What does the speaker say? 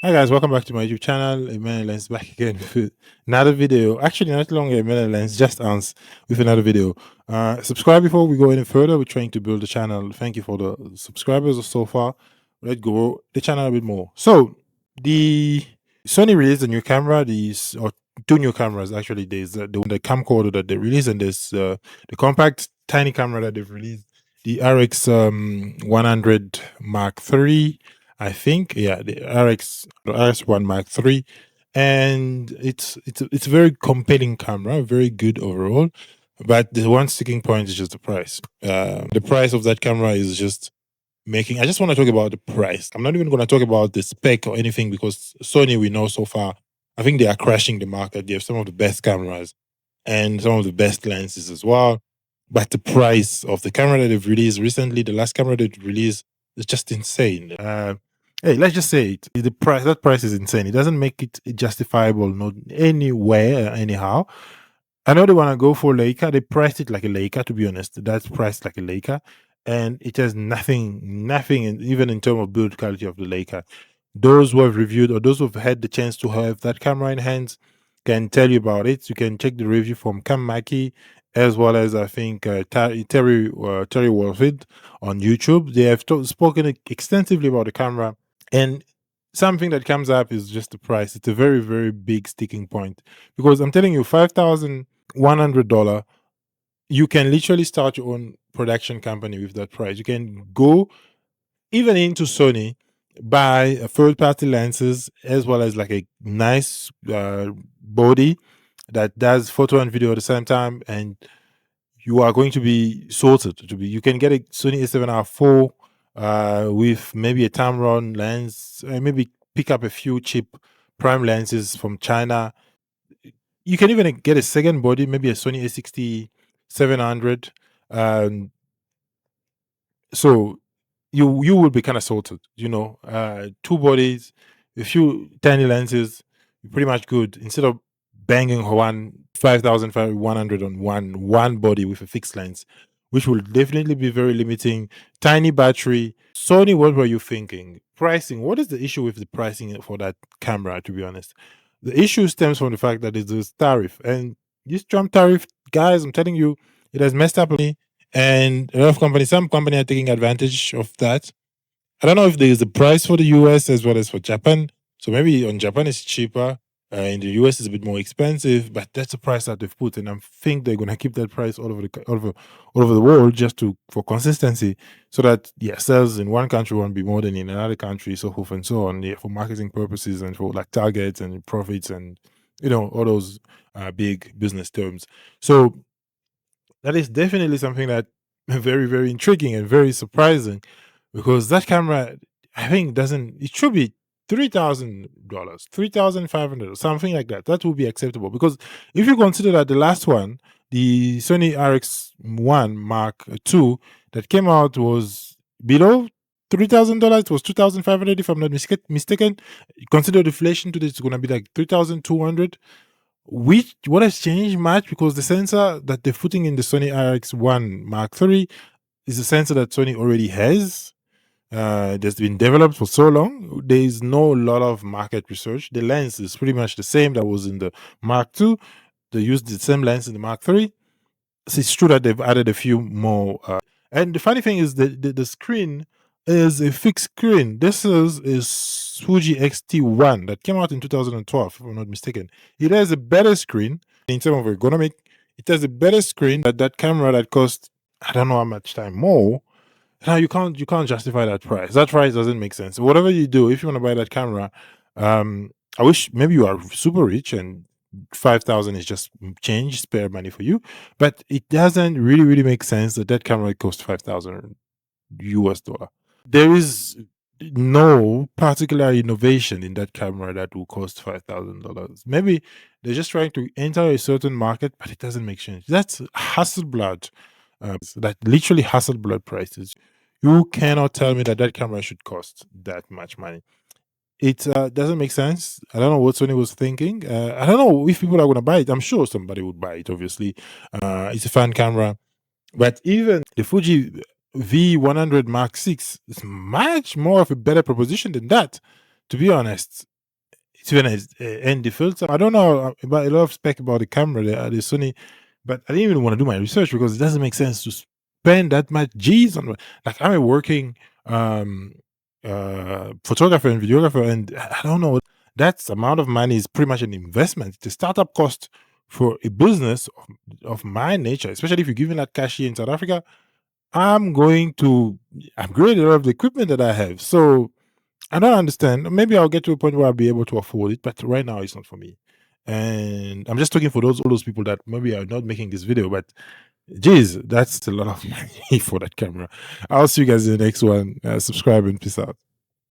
Hi guys, welcome back to my YouTube channel. Emmanuel Lens back again with another video. Actually, not longer Emmanuel Lens, just Ans with another video. Subscribe before we go any further. We're trying to build the channel. Thank you for the subscribers so far. Let's grow the channel a bit more. So the Sony released a new camera. These or two new cameras actually. There's the camcorder that they released, and there's the compact tiny camera that they've released. The RX100 Mark III. I think, yeah, the RX1 Mark III, and it's a very compelling camera, very good overall. But the one sticking point is just the price. The price of that camera is just making. I just want to talk about the price. I'm not even going to talk about the spec or anything because Sony, we know so far, I think they are crashing the market. They have some of the best cameras and some of the best lenses as well. But the price of the camera that they've released recently, the last camera they've released, is just insane. Hey, let's just say it. The price, that price is insane. It doesn't make it justifiable, not anywhere, anyhow. I know they want to go for Leica. They priced it like a Leica, to be honest. That's priced like a Leica. And it has nothing, even in terms of build quality of the Leica. Those who have reviewed or those who have had the chance to have that camera in hands can tell you about it. You can check the review from Cam Mackey, as well as I think Terry Wolfid on YouTube. They have spoken extensively about the camera. And something that comes up is just the price. It's a very, very big sticking point because I'm telling you, $5,100, you can literally start your own production company with that price. You can go even into Sony, buy a third-party lenses as well as like a nice body that does photo and video at the same time, and you are going to be sorted. You can get a Sony A7R IV with maybe a Tamron lens, maybe pick up a few cheap prime lenses from China. You can even get a second body, maybe a Sony A60-700. So you will be kind of sorted, two bodies, a few tiny lenses, you're pretty much good. Instead of banging 5,100 on one body with a fixed lens, which will definitely be very limiting. Tiny battery. Sony, what were you thinking? Pricing. What is the issue with the pricing for that camera, to be honest? The issue stems from the fact that it's this tariff. And this Trump tariff, guys, I'm telling you, it has messed up me. And a lot of companies, some companies are taking advantage of that. I don't know if there is a price for the US as well as for Japan. So maybe on Japan it's cheaper. In the US it's a bit more expensive, but that's the price that they've put, and I think they're gonna keep that price all over the world just for consistency, so that sales in one country won't be more than in another country, so forth and so on, for marketing purposes and for like targets and profits and all those big business terms. So that is definitely something that very, very intriguing and very surprising, because that camera, I think, it should be $3,000, $3,500, or something like that. That would be acceptable, because if you consider that the last one, the Sony RX1 Mark II that came out, was below $3,000. It was $2,500 if I'm not mistaken. Consider the inflation today, it's going to be like $3,200. What has changed much, because the sensor that they're putting in the Sony RX1 Mark III is a sensor that Sony already has. That's been developed for so long. There is no lot of market research. The lens is pretty much the same that was in the Mark II. They used the same lens in the Mark III. So it's true that they've added a few more. And the funny thing is that the screen is a fixed screen. This is Fuji X1 that came out in 2012, if I'm not mistaken. It has a better screen in terms of ergonomic. It has a better screen that camera that cost, I don't know how much time more. Now you can't justify that price. That price doesn't make sense. Whatever you do, if you want to buy that camera, I wish maybe you are super rich and 5,000 is just change, spare money for you. But it doesn't really make sense that camera costs 5,000 US dollar. There is no particular innovation in that camera that will cost $5,000. Maybe they're just trying to enter a certain market, but it doesn't make sense. That's Hasselblad. That literally Hasselblad prices. You cannot tell me that camera should cost that much money. It doesn't make sense. I don't know what Sony was thinking. I don't know if people are going to buy it. I'm sure somebody would buy it, obviously. It's a fan camera. But even the Fuji V100 Mark VI is much more of a better proposition than that, to be honest. It's even a ND filter. I don't know about a lot of spec about the camera, the Sony, but I didn't even want to do my research because it doesn't make sense to spend that much G's on. Like, I'm a working photographer and videographer, and I don't know. That amount of money is pretty much an investment. The startup cost for a business of my nature, especially if you're giving that cash here in South Africa, I'm going to upgrade a lot of the equipment that I have. So I don't understand. Maybe I'll get to a point where I'll be able to afford it, but right now it's not for me. And I'm just talking for all those people that maybe are not making this video, but geez, that's a lot of money for that camera. I'll see you guys in the next one. Subscribe and peace out.